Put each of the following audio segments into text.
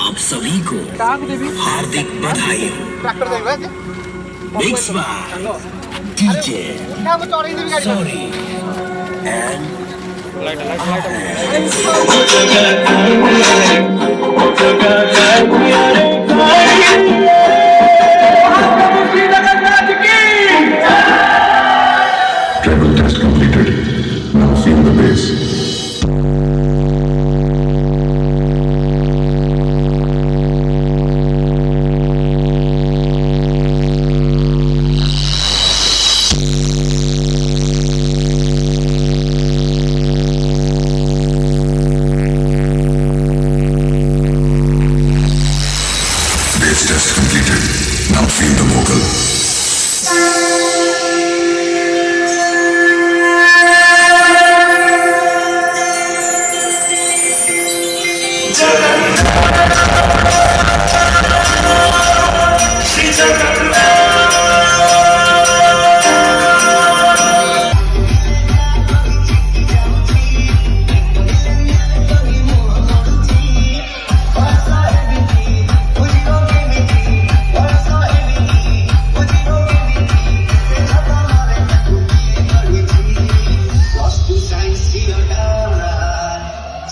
आप सभी को हार्दिक बधाई। Mixed by DJ Sorry and Travel test completed. Now feel the bass. Bass test completed. Now feel the vocal.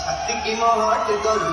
Hati ki mohat karu